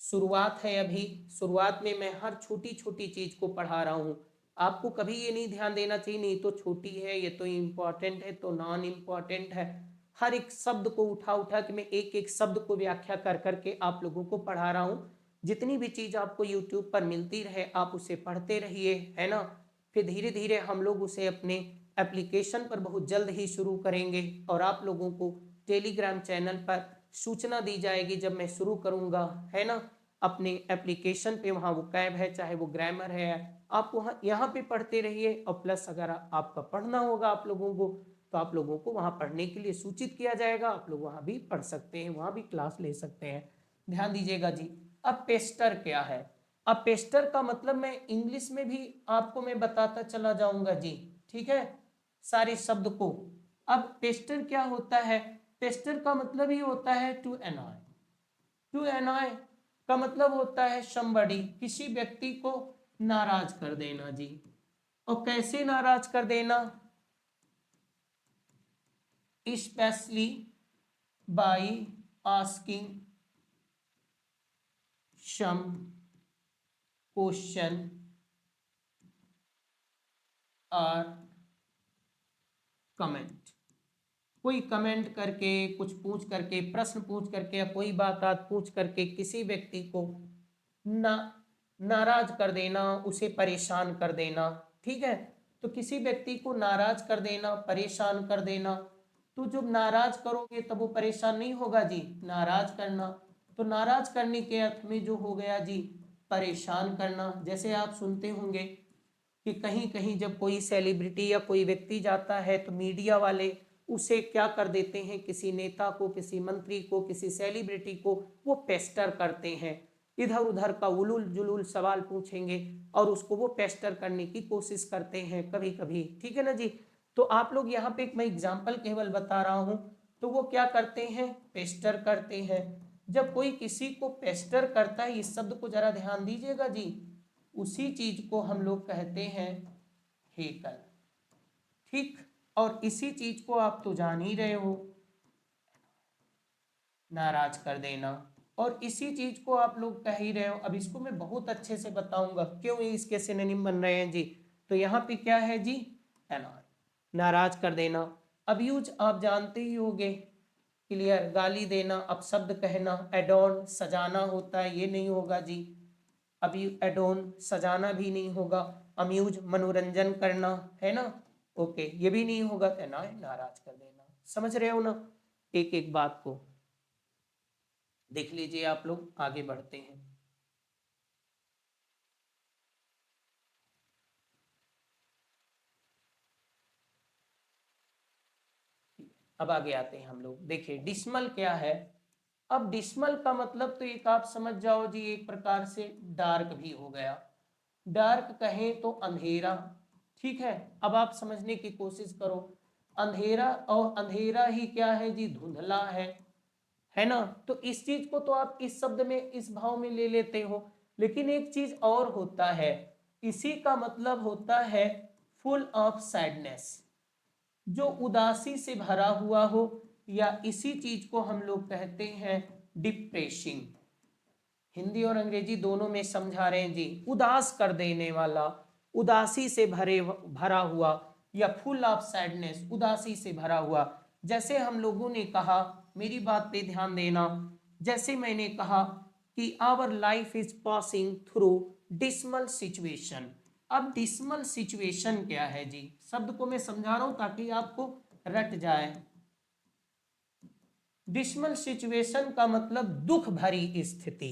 [SPEAKER 1] शुरुआत है अभी। शुरुआत में मैं हर छोटी छोटी चीज को पढ़ा रहा हूँ। आपको कभी ये नहीं ध्यान देना चाहिए नहीं तो छोटी है, ये तो इम्पोर्टेंट है, तो नॉन इम्पोर्टेंट है। हर एक शब्द को उठा उठा के मैं एक एक शब्द को व्याख्या कर करके आप लोगों को पढ़ा रहा हूँ। जितनी भी चीज आपको यूट्यूब पर मिलती रहे आप उसे पढ़ते रहिए, है ना। फिर धीरे धीरे हम लोग उसे अपने एप्लीकेशन पर बहुत जल्द ही शुरू करेंगे, और आप लोगों को टेलीग्राम चैनल पर सूचना दी जाएगी जब मैं शुरू करूंगा, है ना। अपने एप्लीकेशन पे वहाँ वो कैब है, चाहे वो ग्रामर है, आप वहाँ यहाँ पे पढ़ते रहिए। और प्लस अगर आपका पढ़ना होगा आप लोगों को, तो आप लोगों को वहाँ पढ़ने के लिए सूचित किया जाएगा, आप लोग वहाँ भी पढ़ सकते हैं, वहाँ भी क्लास ले सकते हैं। ध्यान दीजिएगा जी। अब पेस्टर क्या है? अब पेस्टर का मतलब मैं इंग्लिश में भी आपको मैं बताता चला जाऊंगा जी, ठीक है, सारे शब्द को। अब पेस्टर क्या होता है? पेस्टर का मतलब ही होता है टू एनॉय। टू एनॉय का मतलब होता है समबडी, किसी व्यक्ति को नाराज कर देना जी। और कैसे नाराज कर देना? Specially by asking some question और कमेंट। कोई कमेंट करके, कुछ पूछ करके, प्रश्न पूछ करके, या कोई बात पूछ करके किसी व्यक्ति को ना नाराज कर देना, उसे परेशान कर देना। ठीक है, तो किसी व्यक्ति को नाराज कर देना, परेशान कर देना। तो जब नाराज करोगे तब वो परेशान नहीं होगा जी, नाराज करना। तो नाराज करने के अर्थ में जो हो गया जी परेशान करना। जैसे आप सुनते होंगे कि कहीं कहीं जब कोई सेलिब्रिटी या कोई व्यक्ति जाता है तो मीडिया वाले उसे क्या कर देते हैं, किसी नेता को, किसी मंत्री को, किसी सेलिब्रिटी को वो पेस्टर करते हैं, इधर उधर का उलूल जुलूल सवाल पूछेंगे और उसको वो पेस्टर करने की कोशिश करते हैं कभी कभी। ठीक है ना जी। तो आप लोग यहाँ पे एक मैं एग्जाम्पल केवल बता रहा हूँ। तो वो क्या करते हैं, पेस्टर करते हैं। जब कोई किसी को पेस्टर करता है, इस शब्द को जरा ध्यान दीजिएगा जी, उसी चीज को हम लोग कहते हैं हेकल। ठीक, और इसी चीज को आप तो जान ही रहे हो, नाराज कर देना। और इसी चीज को आप लोग कह ही रहे हो। अब इसको मैं बहुत अच्छे से बताऊंगा क्यों ये इसके सिनोनिम बन रहे हैं जी। तो यहाँ पे क्या है जी, एनॉय, नाराज कर देना। अब्यूज आप जानते ही होंगे, क्लियर, गाली देना, अपशब्द कहना। एडोन सजाना होता है, ये नहीं होगा जी। अभी एडोन सजाना भी नहीं होगा। अम्यूज मनोरंजन करना, है ना, ओके, ये भी नहीं होगा। एनॉय नाराज कर देना। समझ रहे हो ना एक एक बात को? देख लीजिए आप लोग, आगे बढ़ते हैं। अब आगे आते हैं हम लोग। देखिए डिस्मल क्या है। अब डिस्मल का मतलब तो एक आप समझ जाओ जी, एक प्रकार से डार्क भी हो गया। डार्क कहें तो अंधेरा। ठीक है, अब आप समझने की कोशिश करो। अंधेरा, और अंधेरा ही क्या है जी, धुंधला है ना। तो इस चीज को तो आप इस शब्द में, इस भाव में ले लेते हो। लेकिन एक चीज और होता है, इसी का मतलब होता है फुल ऑफ सैडनेस, जो उदासी से भरा हुआ हो। या इसी चीज को हम लोग कहते हैं डिप्रेसिंग। हिंदी और अंग्रेजी दोनों में समझा रहे हैं जी। उदास कर देने वाला, उदासी से भरा हुआ, या फुल ऑफ सैडनेस, उदासी से भरा हुआ। जैसे हम लोगों ने कहा, मेरी बात पे ध्यान देना, जैसे मैंने कहा कि our life is passing through dismal situation. अब डिसमल सिचुएशन क्या है जी? शब्द को मैं समझा रहा हूं ताकि आपको रट जाए। डिसमल सिचुएशन का मतलब दुख भरी स्थिति।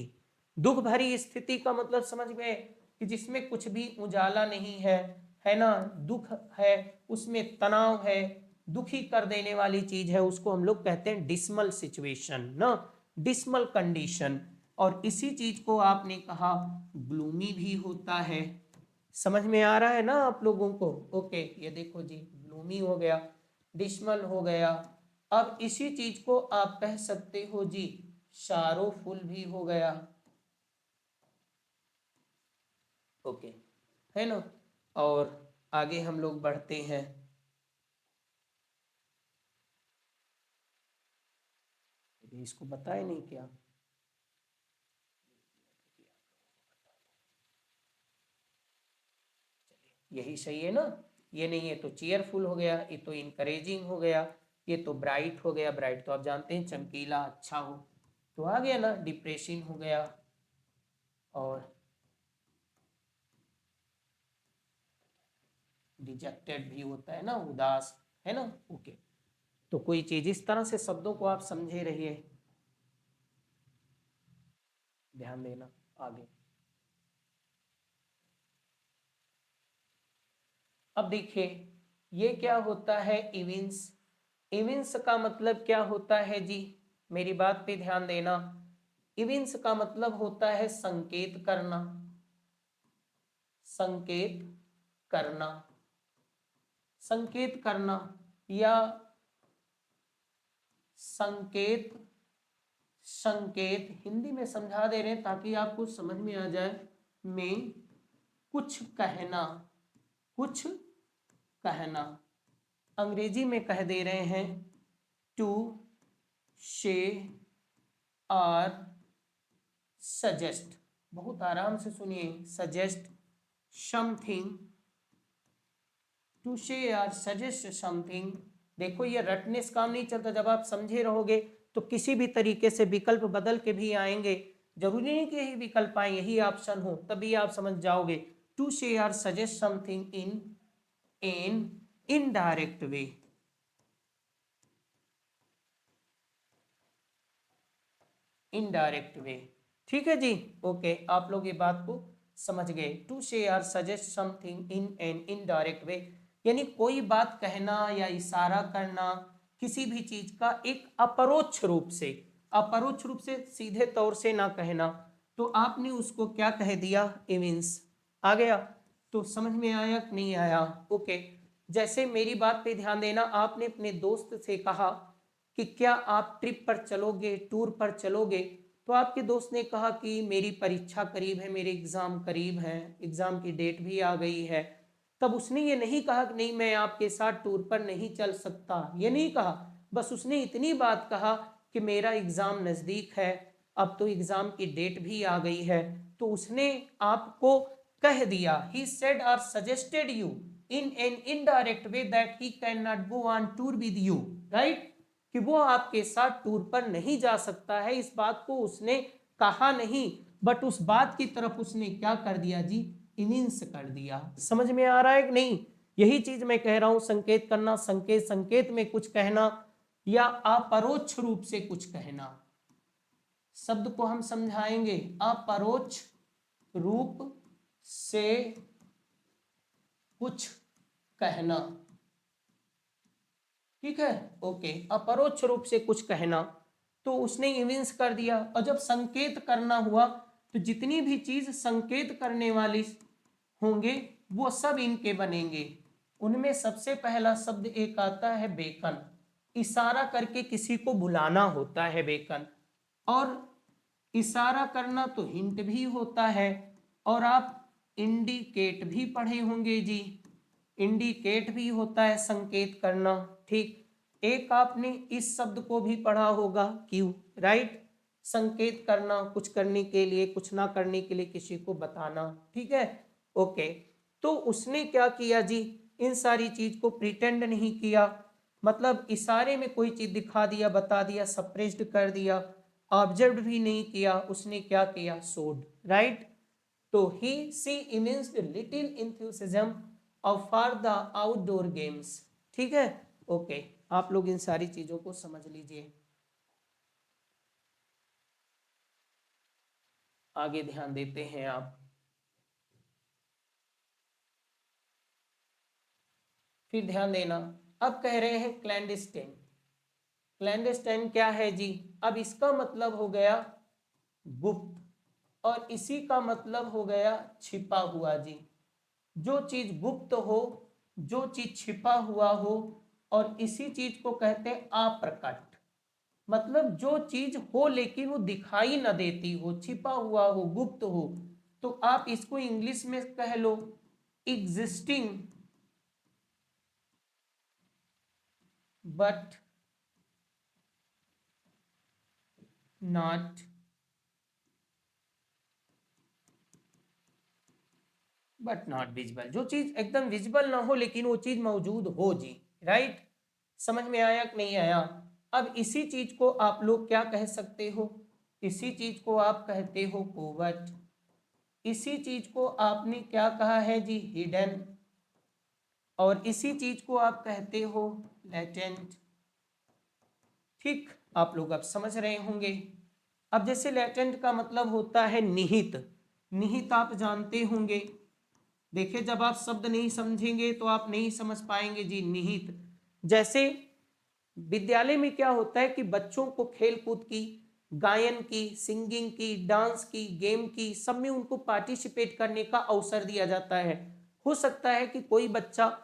[SPEAKER 1] दुख भरी स्थिति का मतलब समझ गए कि जिसमें कुछ भी उजाला नहीं है ना, दुख है, उसमें तनाव है, दुखी कर देने वाली चीज है, उसको हम लोग कहते हैं डिसमल सिचुएशन ना, डिसमल कंडीशन। और इसी चीज को आपने कहा ग्लूमी भी होता है। समझ में आ रहा है ना आप लोगों को? ओके, ये देखो जी, ग्लूमी हो गया, डिसमल हो गया। अब इसी चीज को आप कह सकते हो जी शारोफुल भी हो गया। ओके, है ना। और आगे हम लोग बढ़ते हैं। इसको बताए नहीं क्या? यही सही है ना। ये नहीं है तो चीयरफुल हो गया, ये तो इनकरेजिंग हो गया, ये तो ब्राइट हो गया। ब्राइट तो आप जानते हैं चमकीला, अच्छा हो। तो आ गया ना, डिप्रेसिंग हो गया। और डिजेक्टेड भी होता है ना, उदास, है ना। ओके, तो कोई चीज इस तरह से शब्दों को आप समझे रहिए, ध्यान देना आगे। अब देखिए ये क्या होता है, इविंस। इविंस का मतलब क्या होता है जी? मेरी बात पे ध्यान देना। इविंस का मतलब होता है संकेत करना, संकेत करना, संकेत करना, या संकेत, संकेत हिंदी में समझा दे रहे हैं ताकि आपको समझ में आ जाए। में कुछ कहना, कुछ कहना। अंग्रेजी में कह दे रहे हैं टू शे आर सजेस्ट। बहुत आराम से सुनिए, suggest something, to say or suggest something. देखो ये रटने से काम नहीं चलता, जब आप समझे रहोगे तो किसी भी तरीके से विकल्प बदल के भी आएंगे। जरूरी नहीं कि यही विकल्प आए, यही ऑप्शन हो, तभी आप समझ जाओगे। To say or suggest something in an indirect way, indirect way. ठीक है जी। ओके, आप लोग ये बात को समझ गए। To say or suggest something in an indirect way, यानी कोई बात कहना या इशारा करना किसी भी चीज का एक अपरोक्ष रूप से, अपरोक्ष रूप से सीधे तौर से ना कहना, तो आपने उसको क्या कह दिया, इविंस। आ गया? तो समझ में आया कि नहीं आया? ओके, जैसे मेरी बात पे ध्यान देना, आपने अपने दोस्त से कहा कि क्या आप ट्रिप पर चलोगे, टूर पर चलोगे। तो आपके दोस्त ने कहा कि मेरी परीक्षा करीब है, मेरे एग्जाम करीब है, एग्जाम की डेट भी आ गई है। तब उसने ये नहीं कहा कि नहीं मैं आपके साथ टूर पर नहीं चल सकता, ये नहीं कहा। बस उसने इतनी बात कहा कि मेरा एग्जाम नजदीक है, अब तो एग्जाम की डेट भी आ गई है। तो उसने आपको कह दिया, ही सेड और suggested you in an indirect way that he can not go on tour with you, right. कि वो आपके साथ टूर पर नहीं जा सकता है, इस बात को उसने कहा नहीं, बट उस बात की तरफ उसने क्या कर दिया जी, इविंस कर दिया। समझ में आ रहा है कि नहीं? यही चीज मैं कह रहा हूं, संकेत करना, संकेत, संकेत में कुछ कहना या अपरोक्ष रूप से कुछ कहना। शब्द को हम समझाएंगे, अपरोक्ष रूप से कुछ कहना। ठीक है, ओके, अपरोक्ष रूप से कुछ कहना, तो उसने इविंस कर दिया। और जब संकेत करना हुआ तो जितनी भी चीज संकेत करने वाली होंगे वो सब इनके बनेंगे। उनमें सबसे पहला शब्द एक आता है बेकन, इशारा करके किसी को बुलाना होता है बेकन। और इशारा करना तो हिंट भी होता है। और आप इंडिकेट भी पढ़े होंगे जी, इंडिकेट भी होता है संकेत करना। ठीक, एक आपने इस शब्द को भी पढ़ा होगा, क्यू, राइट। संकेत करना, कुछ करने के लिए, कुछ ना करने के लिए, किसी को बताना। ठीक है, ओके। तो उसने क्या किया जी, इन सारी चीज को प्रिटेंड नहीं किया, मतलब इशारे में कोई चीज दिखा दिया, बता दिया, सप्रेस्ड कर दिया, ऑब्जर्व भी नहीं किया, उसने क्या किया, सोड, राइट। तो he see immense little enthusiasm of for the outdoor games. ठीक है, ओके, आप लोग इन सारी चीजों को समझ लीजिए। आगे ध्यान देते हैं आप। फिर ध्यान देना, अब कह रहे हैं क्लैंडस्टाइन। क्लैंडस्टाइन क्या है जी? अब इसका मतलब हो गया गुप्त, और इसी का मतलब हो गया छिपा हुआ जी। जो चीज गुप्त हो, जो चीज छिपा हुआ हो, और इसी चीज को कहते हैं अप्रकट। मतलब जो चीज हो लेकिन वो दिखाई न देती हो, छिपा हुआ हो, गुप्त हो, तो आप इसको इंग्लिश में कह लो एग्जिस्टिंग बट नॉट विजिबल। जो चीज एकदम विजिबल ना हो लेकिन वो चीज मौजूद हो जी, राइट। समझ में आया कि नहीं आया? अब इसी चीज को आप लोग क्या कह सकते हो? इसी चीज को आप कहते हो कोवर्ट। इसी चीज को आपने क्या कहा है जी? हिडन। और इसी चीज को आप कहते हो लेटेंट। ठीक, आप लोग अब समझ रहे होंगे। अब जैसे लेटेंट का मतलब होता है निहित। निहित आप जानते होंगे। देखिए, जब आप शब्द नहीं समझेंगे तो आप नहीं समझ पाएंगे जी। निहित, जैसे विद्यालय में क्या होता है कि बच्चों को खेल कूद की, गायन की, सिंगिंग की, डांस की, गेम की, सब में उनको पार्टिसिपेट करने का अवसर दिया जाता है। हो सकता है कि कोई बच्चा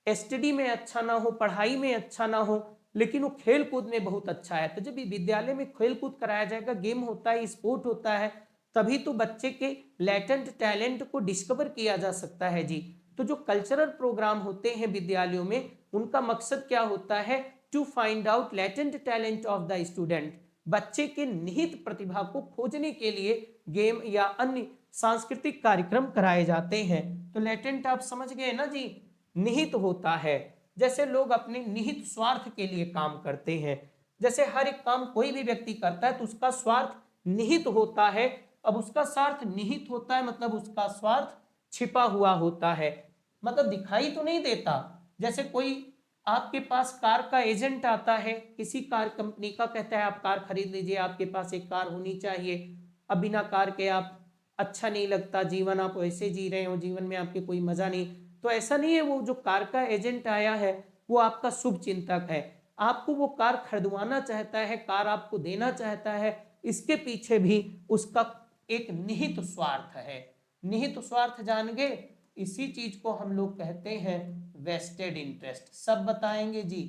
[SPEAKER 1] स्टडी में अच्छा ना हो, पढ़ाई में अच्छा ना हो, लेकिन वो खेल कूद में बहुत अच्छा है। तो जब विद्यालय में खेल कूद कराया जाएगा, गेम होता है, स्पोर्ट होता है, तभी तो बच्चे के लेटेंट टैलेंट को डिस्कवर किया जा सकता है जी। तो जो कल्चरल प्रोग्राम होते हैं विद्यालयों में, उनका मकसद क्या होता है? To find out latent talent of the student. बच्चे के निहित प्रतिभा को खोजने के लिए गेम या अन्य सांस्कृतिक कार्यक्रम कराए जाते हैं। तो लेटेंट आप समझ गए ना जी, निहित होता है। जैसे लोग अपने निहित स्वार्थ के लिए काम करते हैं। जैसे हर एक काम कोई भी व्यक्ति करता है तो उसका स्वार्थ निहित होता है। अब उसका स्वार्थ निहित होता है मतलब उसका स्वार्थ छिपा हुआ होता है, मतलब दिखाई तो नहीं देता। जैसे कोई आपके पास कार का एजेंट आता है, किसी कार कंपनी का, कहता है आप कार खरीद लीजिए, आपके पास एक कार होनी चाहिए, अब बिना कार के आप अच्छा नहीं लगता जीवन, आप वैसे जी रहे हो, जीवन में आपके कोई मजा नहीं। तो ऐसा नहीं है, वो जो कार का एजेंट आया है वो आपका शुभ चिंतक है, आपको वो कार खरीदवाना चाहता है, कार आपको देना चाहता है। इसके पीछे भी उसका एक निहित स्वार्थ है। निहित स्वार्थ जान गए? इसी चीज को हम लोग कहते हैं वेस्टेड इंटरेस्ट। सब बताएंगे जी,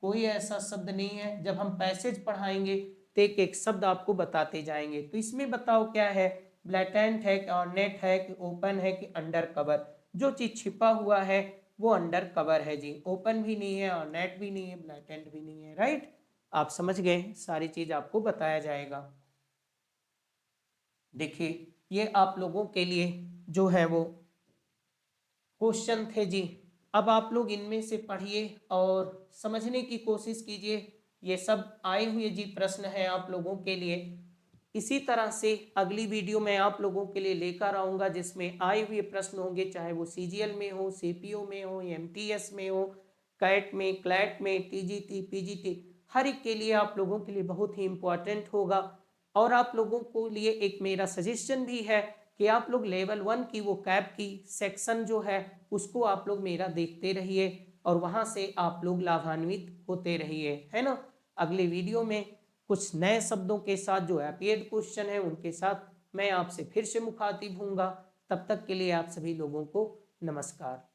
[SPEAKER 1] कोई ऐसा शब्द नहीं है। जब हम पैसेज पढ़ाएंगे तो एक एक शब्द आपको बताते जाएंगे। तो इसमें बताओ क्या है? ब्लैटेंट है, ऑर्नेट है, कि ओपन है, कि अंडर कवर। जो चीज छिपा हुआ है वो अंडर कवर है जी। ओपन भी नहीं है, ऑर्नेट भी नहीं है, ब्लैटेंट भी नहीं है, राइट। आप समझ गए, सारी चीज आपको बताया जाएगा। देखिए, ये आप लोगों के लिए जो है वो क्वेश्चन थे जी। अब आप लोग इनमें से पढ़िए और समझने की कोशिश कीजिए। ये सब आए हुए जी प्रश्न है आप लोगों के लिए। इसी तरह से अगली वीडियो में आप लोगों के लिए लेकर आऊँगा जिसमें आए हुए प्रश्न होंगे, चाहे वो सीजीएल में हो, सीपीओ में हो, एमटीएस में हो, कैट में, क्लैट में, टीजीटी, पीजीटी, हर एक के लिए आप लोगों के लिए बहुत ही इम्पोर्टेंट होगा। और आप लोगों को लिए एक मेरा सजेशन भी है कि आप लोग लेवल 1 की वो कैप की सेक्शन जो है उसको आप लोग मेरा देखते रहिए और वहाँ से आप लोग लाभान्वित होते रहिए, है ना। अगले वीडियो में कुछ नए शब्दों के साथ जो एपिएड क्वेश्चन है उनके साथ मैं आपसे फिर से मुखातिब हूँगा। तब तक के लिए आप सभी लोगों को नमस्कार।